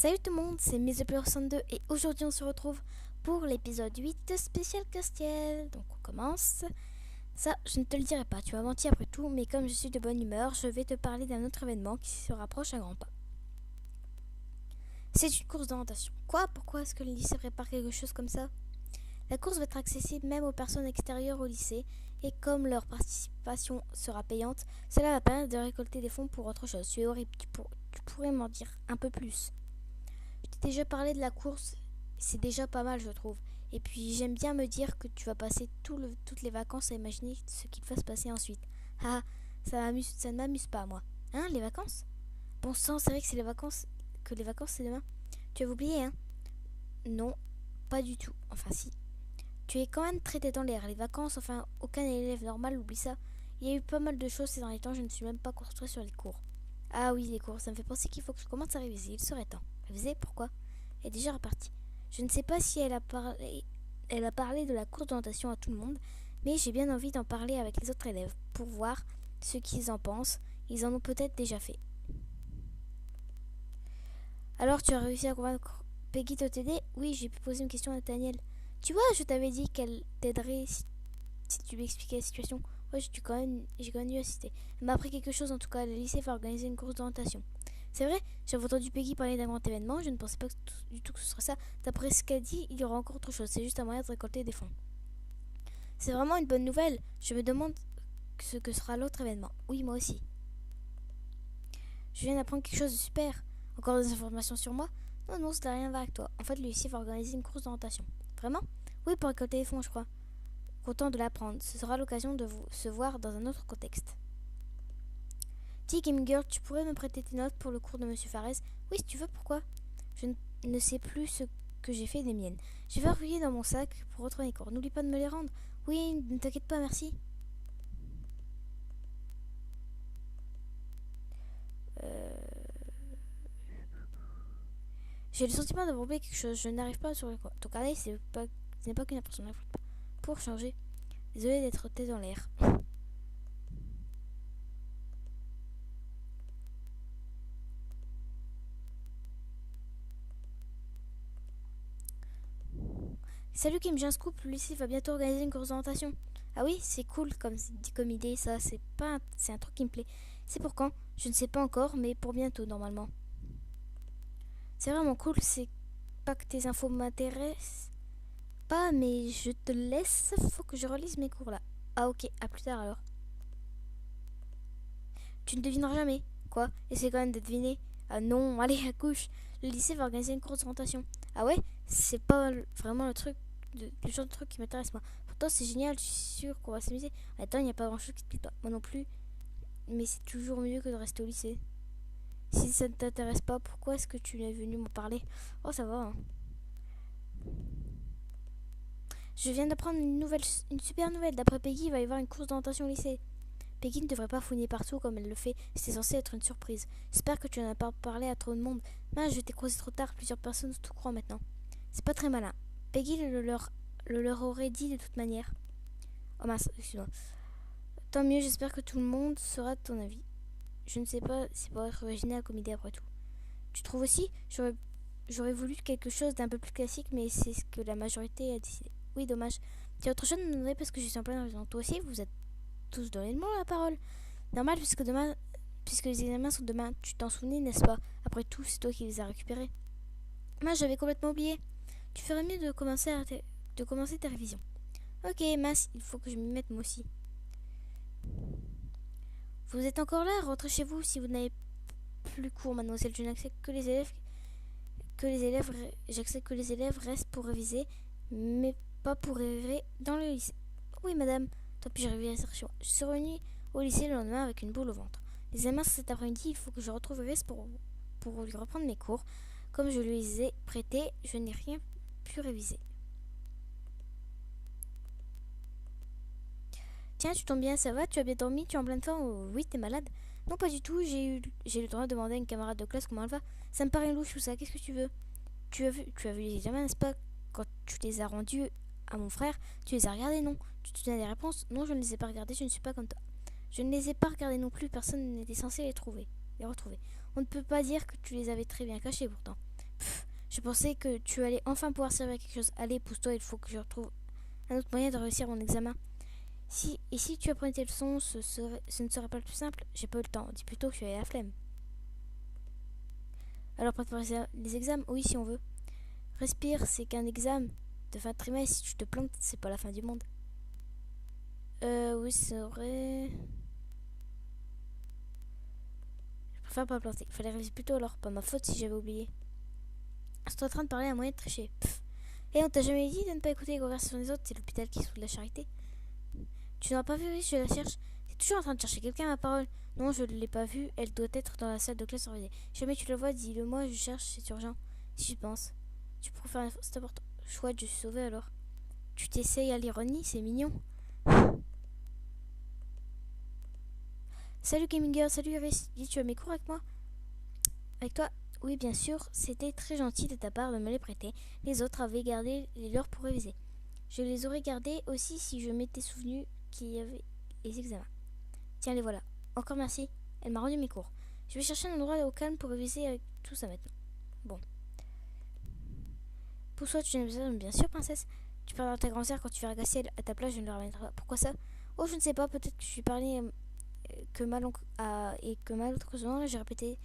Salut tout le monde, c'est Miss2 et aujourd'hui on se retrouve pour l'épisode 8 de Spécial Castiel. Donc on commence. Ça, je ne te le dirai pas, tu m'as menti après tout, mais comme je suis de bonne humeur, je vais te parler d'un autre événement qui se rapproche à grands pas. C'est une course d'orientation. Quoi? Pourquoi est-ce que le lycée prépare quelque chose comme ça? La course va être accessible même aux personnes extérieures au lycée, et comme leur participation sera payante, cela va permettre de récolter des fonds pour autre chose. Tu es horrible, tu pourrais m'en dire un peu plus. Je t'ai déjà parlé de la course, c'est déjà pas mal je trouve. Et puis j'aime bien me dire que tu vas passer toutes les vacances à imaginer ce qu'il va se passer ensuite. Ah, ça ne m'amuse pas moi. Hein, les vacances? Bon sang, c'est vrai que les vacances c'est demain. Tu as oublié, hein? Non, pas du tout. Enfin si. Tu es quand même très tête en l'air. Les vacances, enfin, aucun élève normal oublie ça. Il y a eu pas mal de choses ces derniers temps, je ne suis même pas concentrée sur les cours. Ah oui, les cours, ça me fait penser qu'il faut que je commence à réviser, il serait temps. Réviser, pourquoi? Elle est déjà repartie. Je ne sais pas si elle a parlé de la course d'orientation à tout le monde, mais j'ai bien envie d'en parler avec les autres élèves pour voir ce qu'ils en pensent. Ils en ont peut-être déjà fait. Alors, tu as réussi à convaincre Peggy de t'aider? Oui, j'ai pu poser une question à Nathaniel. Tu vois, je t'avais dit qu'elle t'aiderait si tu lui expliquais la situation. Ouais, j'ai quand même dû assister. Elle m'a appris quelque chose en tout cas. Le lycée va organiser une course d'orientation. C'est vrai, j'avais entendu Peggy parler d'un grand événement. Je ne pensais pas du tout que ce serait ça. D'après ce qu'elle dit, il y aura encore autre chose. C'est juste un moyen de récolter des fonds. C'est vraiment une bonne nouvelle. Je me demande ce que sera l'autre événement. Oui, moi aussi. Je viens d'apprendre quelque chose de super. Encore des informations sur moi? Non, non, ça n'a rien à voir avec toi. En fait, le lycée va organiser une course d'orientation. Vraiment? Oui, pour récolter des fonds, je crois. Content de l'apprendre. Ce sera l'occasion de se voir dans un autre contexte. Dis, Game Girl, tu pourrais me prêter tes notes pour le cours de Monsieur Fares? Oui, si tu veux, pourquoi? Je ne sais plus ce que j'ai fait des miennes. Je vais fouiller dans mon sac pour retrouver les cours. N'oublie pas de me les rendre. Oui, ne t'inquiète pas, merci. J'ai le sentiment d'avoir oublié quelque chose. Je n'arrive pas sur ton carnet, ce n'est pas qu'une impression. Pour changer. Désolé d'être tête dans l'air. Salut Kim, j'ai un scoop, le lycée va bientôt organiser une course d'orientation. Ah oui, c'est cool comme idée, ça, c'est un truc qui me plaît. C'est pour quand? Je ne sais pas encore, mais pour bientôt normalement. C'est vraiment cool, c'est pas que tes infos m'intéressent pas, mais je te laisse, faut que je relise mes cours là. Ah ok, à plus tard alors. Tu ne devineras jamais. Quoi? Essaie quand même de deviner. Ah non, allez, accouche. Le lycée va organiser une course d'orientation. Ah ouais? C'est pas vraiment le genre de truc qui m'intéresse moi. Pourtant c'est génial, je suis sûre qu'on va s'amuser. Attends, il n'y a pas grand chose qui te plaît pas. Moi non plus. Mais c'est toujours mieux que de rester au lycée. Si ça ne t'intéresse pas, pourquoi est-ce que tu es venu m'en parler? Oh ça va, hein. Je viens d'apprendre une super nouvelle. D'après Peggy, il va y avoir une course d'orientation au lycée. Peggy ne devrait pas fouiner partout comme elle le fait. C'est censé être une surprise. J'espère que tu n'en as pas parlé à trop de monde. Mince, je t'ai croisé trop tard. Plusieurs personnes te croient maintenant. C'est pas très malin. Peggy le leur aurait dit de toute manière. Oh mince, excuse-moi. Tant mieux, j'espère que tout le monde sera de ton avis. Je ne sais pas, c'est pas être original comme idée après tout. Tu trouves aussi? J'aurais voulu quelque chose d'un peu plus classique, mais c'est ce que la majorité a décidé. Oui, dommage. Tiens, autre chose, me demander parce que je suis en pleine révision. Toi aussi, vous êtes tous donné le mot la parole. Normal, puisque les examens sont demain. Tu t'en souvenais, n'est-ce pas? Après tout, c'est toi qui les as récupérés. Mince, j'avais complètement oublié. Tu ferais mieux de commencer ta révision. Ok, mince, il faut que je m'y mette moi aussi. Vous êtes encore là? Rentrez chez vous si vous n'avez plus cours, mademoiselle. Je n'accepte que les élèves, j'accepte que les élèves restent pour réviser, mais pas pour errer dans le lycée. Oui, madame. Tant pis, j'arrive à chez moi. Je suis revenue au lycée le lendemain avec une boule au ventre. Les examens cet après-midi, il faut que je retrouve Iris pour lui reprendre mes cours. Comme je lui les ai prêtés, je n'ai rien pu réviser. Tiens, tu tombes bien, ça va? Tu as bien dormi? Tu es en pleine forme? Oh, oui, t'es malade? Non, pas du tout. J'ai le droit de demander à une camarade de classe comment elle va. Ça me paraît louche tout ça. Qu'est-ce que tu veux? Tu as vu les examens, n'est-ce pas? Quand tu les as rendus à mon frère, tu les as regardés, non? Tu te donnes des réponses? Non, je ne les ai pas regardés, je ne suis pas comme toi. Je ne les ai pas regardés non plus, personne n'était censé les retrouver. On ne peut pas dire que tu les avais très bien cachés pourtant. Je pensais que tu allais enfin pouvoir servir à quelque chose. Allez, pousse-toi, il faut que je retrouve un autre moyen de réussir mon examen. Si tu apprenais tes leçons, ce ne serait pas le plus simple. J'ai pas eu le temps. Dis plutôt que tu as la flemme. Alors préparer les examens? Oui, si on veut. Respire, c'est qu'un examen de fin de trimestre. Si tu te plantes, c'est pas la fin du monde. Oui, c'est vrai. Je préfère pas planter. Il fallait réviser plus tôt alors. Pas ma faute si j'avais oublié. C'est en train de parler à moyen de tricher. Pff. Et on t'a jamais dit de ne pas écouter les conversations des autres? C'est l'hôpital qui se fout de la charité. Tu n'auras pas vu? Oui, je la cherche. T'es toujours en train de chercher quelqu'un, ma parole. Non, je ne l'ai pas vue. Elle doit être dans la salle de classe surveillée. Si jamais tu la vois, dis-le moi, je cherche, c'est urgent. Si je pense. Tu pourrais faire un effort, c'est important. Chouette, je suis sauvée alors. Tu t'essayes à l'ironie, c'est mignon. Salut Gaminger, salut Iris. Dis, tu as mes cours avec moi? Avec toi? Oui, bien sûr. C'était très gentil de ta part de me les prêter. Les autres avaient gardé les leurs pour réviser. Je les aurais gardés aussi si je m'étais souvenu qu'il y avait les examens. Tiens, les voilà. Encore merci. Elle m'a rendu mes cours. Je vais chercher un endroit au calme pour réviser avec tout ça maintenant. Bon. Pousse-toi, tu n'as besoin, bien sûr, princesse. Tu perdras ta grand-sœur quand tu verras Gassiel à ta place, je ne le ramènerai pas. Pourquoi ça? Oh, je ne sais pas, peut-être que je suis parlé et que malheureusement, j'ai répété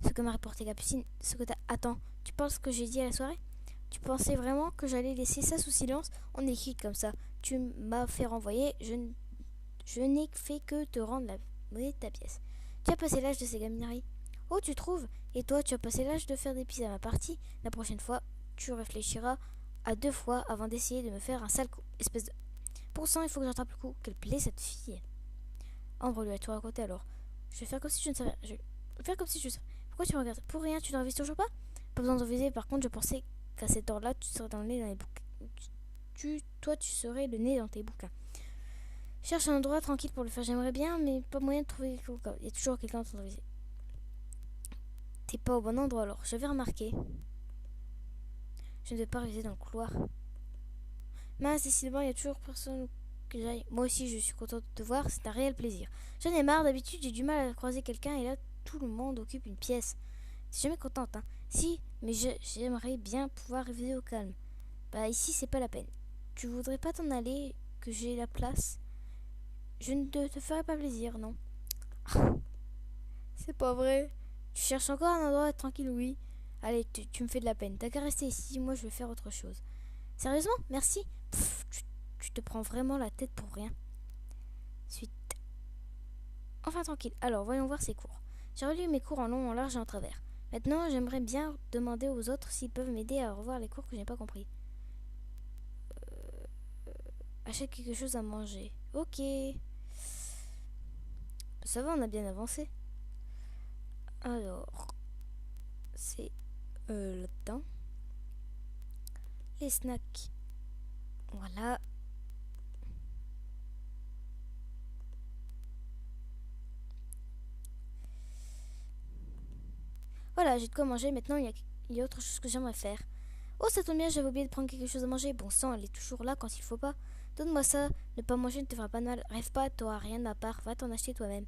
ce que m'a rapporté Capucine. Ce que t'as. Attends, tu penses que j'ai dit à la soirée? Tu pensais vraiment que j'allais laisser ça sous silence? On écrit comme ça. Tu m'as fait renvoyer, je n'ai fait que te rendre la monnaie de ta pièce. Tu as passé l'âge de ces gamineries. Oh, tu trouves? Et toi, tu as passé l'âge de faire des pizzas à ma partie. La prochaine fois, tu réfléchiras à 2 fois avant d'essayer de me faire un sale coup. Espèce de... Pour ça, il faut que j'attrape le coup. Quelle plaît cette fille. Ambre lui a tout raconté alors. Je vais faire comme si je ne savais. Je vais faire comme si je savais. Pourquoi tu me regardes? Pour rien, tu n'en révises toujours pas? Pas besoin d'en viser. Par contre, je pensais qu'à cette heure-là, tu serais dans le nez dans les bouquins. Toi, tu serais le nez dans tes bouquins. Cherche un endroit tranquille pour le faire. J'aimerais bien, mais pas moyen de trouver quelqu'un. Il y a toujours quelqu'un en train de réviser. T'es pas au bon endroit alors. J'avais remarqué. Je ne vais pas réviser dans le couloir. Mince, décidément, il y a toujours personne que j'aille. Moi aussi, je suis contente de te voir. C'est un réel plaisir. J'en ai marre. D'habitude, j'ai du mal à croiser quelqu'un et là, tout le monde occupe une pièce. C'est jamais contente, hein. Si, mais j'aimerais bien pouvoir réviser au calme. Bah, ici, c'est pas la peine. Tu voudrais pas t'en aller, que j'ai la place? Je ne te ferai pas plaisir, non. C'est pas vrai. Tu cherches encore un endroit tranquille, oui. Allez, tu me fais de la peine. T'as qu'à rester ici, moi je vais faire autre chose. Sérieusement? Merci. Pff, tu te prends vraiment la tête pour rien. Suite. Enfin tranquille. Alors, voyons voir ses cours. J'ai relu mes cours en long, en large et en travers. Maintenant, j'aimerais bien demander aux autres s'ils peuvent m'aider à revoir les cours que je n'ai pas compris. Achète quelque chose à manger. Ok. Ça va, on a bien avancé. Alors, c'est là-dedans. Les snacks. Voilà. Voilà, j'ai de quoi manger. Maintenant, il y a autre chose que j'aimerais faire. Oh, ça tombe bien, j'avais oublié de prendre quelque chose à manger. Bon sang, elle est toujours là quand il faut pas. Donne-moi ça. Ne pas manger ne te fera pas de mal. Rêve pas, t'auras rien de ma part. Va t'en acheter toi-même.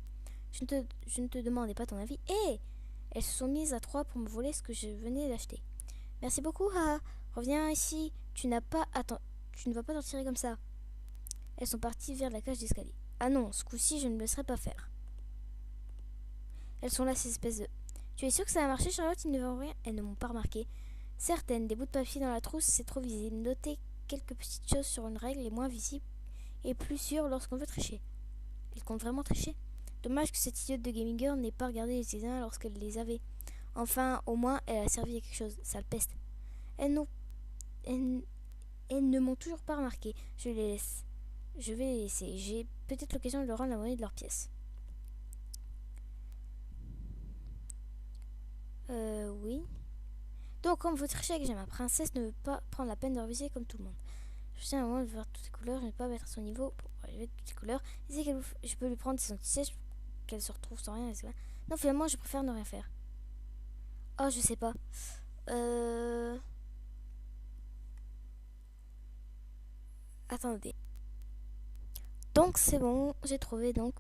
Je ne te demandais pas ton avis. Hé! Elles se sont mises à 3 pour me voler ce que je venais d'acheter. Merci beaucoup, haha. Reviens ici. Tu ne vas pas t'en tirer comme ça. Elles sont parties vers la cage d'escalier. Ah non, ce coup-ci, je ne me laisserai pas faire. Elles sont là, ces espèces de... Tu es sûre que ça a marché, Charlotte? Ils ne verront rien. Elles ne m'ont pas remarqué. Certaines, des bouts de papier dans la trousse, c'est trop visible. Noter quelques petites choses sur une règle est moins visible et plus sûr lorsqu'on veut tricher. Elle compte vraiment tricher? Dommage que cette idiote de Gaminger n'ait pas regardé les examens lorsqu'elle les avait. Enfin, au moins, elle a servi à quelque chose. Sale peste. Elles ne m'ont toujours pas remarqué. Je les laisse. Je vais les laisser. J'ai peut-être l'occasion de leur rendre la monnaie de leur pièce. Oui. Donc, comme vous trichez que j'ai ma princesse ne veut pas prendre la peine de réviser comme tout le monde. Je tiens à moi de voir toutes les couleurs, je ne vais pas mettre à son niveau pour relever toutes les couleurs. Je peux lui prendre ses anti-sèches qu'elle se retrouve sans rien. Non, finalement, je préfère ne rien faire. Oh, je sais pas. Attendez. Donc, c'est bon, j'ai trouvé. Donc,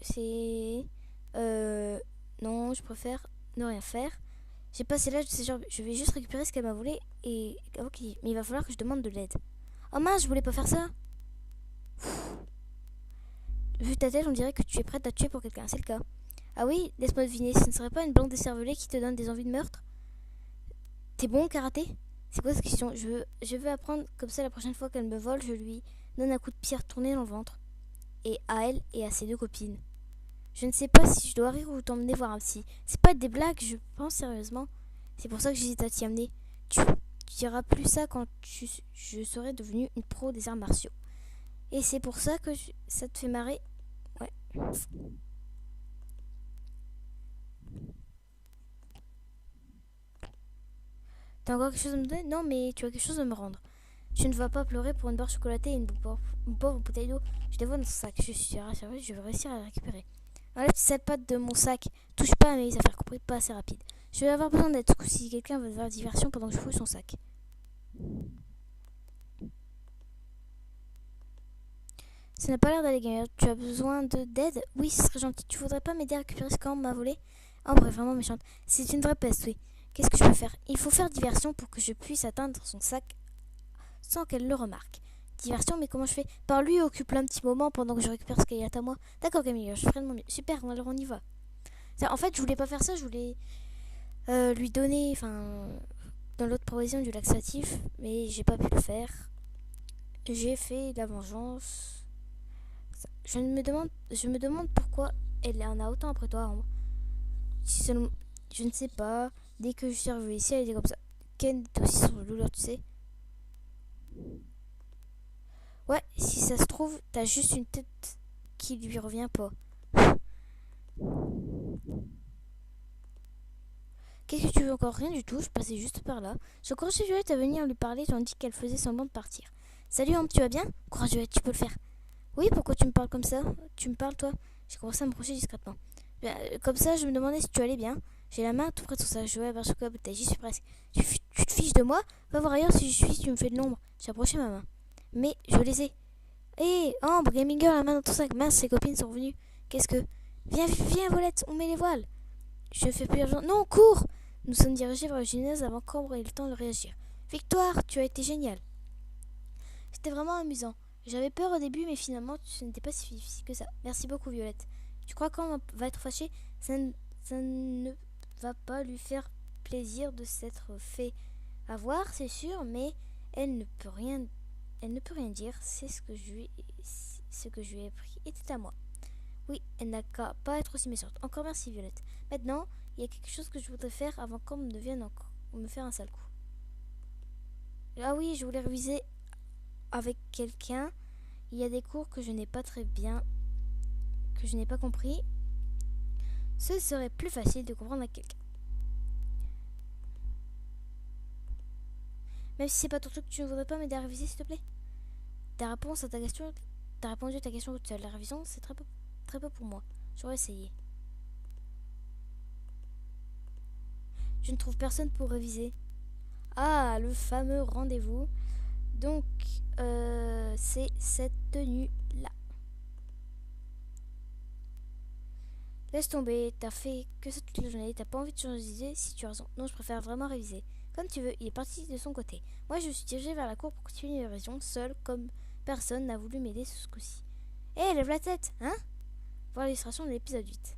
c'est... Non, je préfère ne rien faire. J'ai passé l'âge de ces gens. Je vais juste récupérer ce qu'elle m'a volé et... Ok, mais il va falloir que je demande de l'aide. Oh mince, je voulais pas faire ça. Vu ta tête, on dirait que tu es prête à tuer pour quelqu'un, c'est le cas. Ah oui, laisse-moi deviner, ce ne serait pas une bande décervelée qui te donne des envies de meurtre? T'es bon au karaté? C'est quoi cette question? Je veux apprendre, comme ça la prochaine fois qu'elle me vole, je lui donne un coup de pied retourné dans le ventre. Et à elle et à ses deux copines. Je ne sais pas si je dois rire ou t'emmener voir un psy. C'est pas des blagues, je pense sérieusement. C'est pour ça que j'hésite à t'y amener. Tu diras plus ça quand je serai devenue une pro des arts martiaux. Et c'est pour ça que ça te fait marrer. Ouais. T'as encore quelque chose à me donner? Non, mais tu as quelque chose à me rendre. Je ne vais pas pleurer pour une barre chocolatée et une pauvre bouteille d'eau. Je la vois dans ton sac. Je suis rassurée, je vais réussir à la récupérer. Enlève cette patte de mon sac. Touche pas à mes affaires, compris, pas assez rapide. Je vais avoir besoin d'aide ce coup si quelqu'un veut faire diversion pendant que je fouille son sac. Ça n'a pas l'air d'aller gagner. Tu as besoin d'aide? Oui, ce serait gentil. Tu voudrais pas m'aider à récupérer ce qu'on m'a volé? Oh, bref, vraiment méchante. C'est une vraie peste, oui. Qu'est-ce que je peux faire? Il faut faire diversion pour que je puisse atteindre son sac sans qu'elle le remarque. Diversion, mais comment je fais? Par lui, occupe-le un petit moment pendant que je récupère ce qu'il y a à moi. D'accord, Camille, je ferai de mon mieux. Super, alors on y va. En fait, je voulais pas faire ça, je voulais lui donner, dans l'autre provision du laxatif, mais j'ai pas pu le faire. J'ai fait de la vengeance. Je me demande pourquoi elle en a autant après toi, Ambre. Si seulement, je ne sais pas. Dès que je suis arrivée ici, elle était comme ça. Ken est aussi sur le douleur, tu sais. Ouais, si ça se trouve, t'as juste une tête qui lui revient pas. Qu'est-ce que tu veux encore? Rien du tout, je passais juste par là. J'ai encouragé Violette à venir lui parler tandis qu'elle faisait semblant de partir. Salut Ambre, tu vas bien? Courage Violette, tu peux le faire. Oui, pourquoi tu me parles comme ça? Tu me parles toi? J'ai commencé à me approcher discrètement. Comme ça, je me demandais si tu allais bien. J'ai la main tout près de son sac. Je vais vers quoi j'y suis presque. Tu te fiches de moi? Va voir ailleurs si je suis, si tu me fais de l'ombre. J'ai approché ma main. Mais je les ai. Hé, Ambre, Gaming Girl, la main dans ton sac. Mince, ses copines sont revenues. Qu'est-ce que... Viens, Violette, on met les voiles. Je fais plus urgent. Non, cours! Nous sommes dirigés vers le gymnase avant qu'Ambre ait le temps de réagir. Victoire, tu as été génial. C'était vraiment amusant. J'avais peur au début, mais finalement, ce n'était pas si difficile que ça. Merci beaucoup, Violette. Tu crois qu'Ambre va être fâchée? Ça ne va pas lui faire plaisir de s'être fait avoir, c'est sûr, mais elle ne peut rien dire. C'est ce que je lui ai appris était à moi. Oui, elle n'a qu'à pas être aussi méchante. Encore merci, Violette. Maintenant, il y a quelque chose que je voudrais faire avant qu'on ne vienne encore me faire un sale coup. Ah oui, je voulais réviser avec quelqu'un. Il y a des cours que je n'ai pas très bien, que je n'ai pas compris. Ce serait plus facile de comprendre avec quelqu'un. Même si c'est pas ton truc, tu ne voudrais pas m'aider à réviser, s'il te plaît? Ta réponse à ta question, t'as répondu à ta question toute seule. La révision, c'est très peu pour moi. J'aurais essayé. Je ne trouve personne pour réviser. Ah, le fameux rendez-vous. Donc, c'est cette tenue-là. Laisse tomber, t'as fait que ça toute la journée, t'as pas envie de changer d'idée? Si tu as raison. Non, je préfère vraiment réviser. Comme tu veux, il est parti de son côté. Moi, je suis dirigée vers la cour pour continuer la révision, seule, comme personne n'a voulu m'aider ce coup-ci. Hé, lève la tête, hein? Voir l'illustration de l'épisode 8.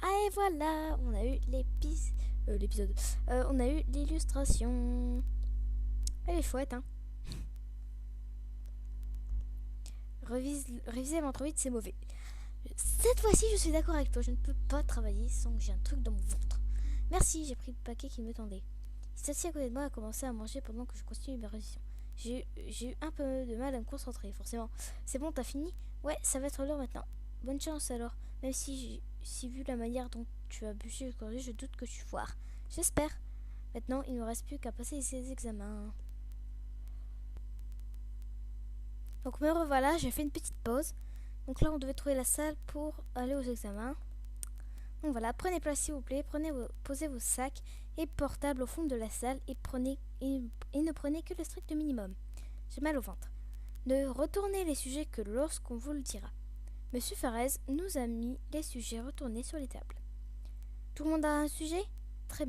Ah, et voilà, on a eu l'épisode. On a eu l'illustration. Elle est chouette, hein? Réviser avant trop vite, c'est mauvais. Cette fois-ci, je suis d'accord avec toi. Je ne peux pas travailler sans que j'ai un truc dans mon ventre. Merci, j'ai pris le paquet qui me tendait. Il s'est assis à côté de moi et a commencé à manger pendant que je continue ma révision. J'ai eu un peu de mal à me concentrer, forcément. C'est bon, t'as fini? Ouais, ça va être l'heure maintenant. Bonne chance alors. Même si vu la manière dont tu as bûché aujourd'hui, je doute que tu foires. J'espère. Maintenant, il ne reste plus qu'à passer ces examens. Donc me revoilà, j'ai fait une petite pause. Donc là, on devait trouver la salle pour aller aux examens. Donc voilà, prenez place s'il vous plaît, posez vos sacs et portables au fond de la salle et ne prenez que le strict minimum. J'ai mal au ventre. Ne retournez les sujets que lorsqu'on vous le dira. Monsieur Farez nous a mis les sujets retournés sur les tables. Tout le monde a un sujet?